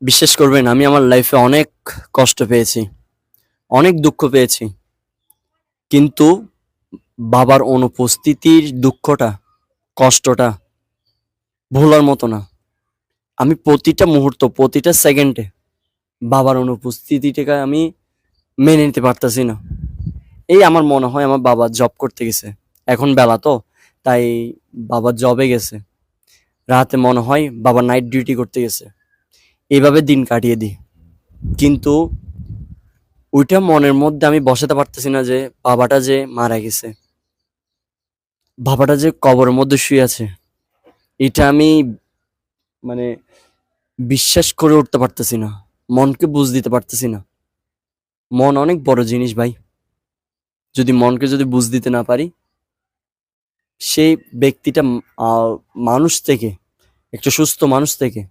বিশ্বাস করবেন, আমি আমার লাইফে অনেক কষ্ট পেয়েছি, অনেক দুঃখ পেয়েছি। কিন্তু বাবার অনুপস্থিতির দুঃখটা, কষ্টটা ভোলার মতো না। আমি প্রতিটা মুহূর্ত, প্রতিটা সেকেন্ডে বাবার অনুপস্থিতিটাকে আমি মেনে নিতে পারতাছি না। এই আমার মনে হয় আমার বাবা জব করতে গেছে। এখন বেলা তো, তাই বাবা জবে গেছে। রাতে মনে হয় বাবা নাইট ডিউটি করতে গেছে। এভাবে দিন কাটিয়ে দিই। কিন্তু ওইটা মনের মধ্যে আমি বসাতে পারতেছি না যে বাবাটা যে মারা গেছে, বাবাটা যে কবরের মধ্যে শুয়ে আছে, এটা আমি মানে বিশ্বাস করে উঠতে পারতেছি না। মনকে বুঝ দিতে পারতেছি না। মন অনেক বড় জিনিস ভাই। যদি মনকে যদি বুঝ দিতে না পারি, সেই ব্যক্তিটা মানুষ থেকে, একটা সুস্থ মানুষ থেকে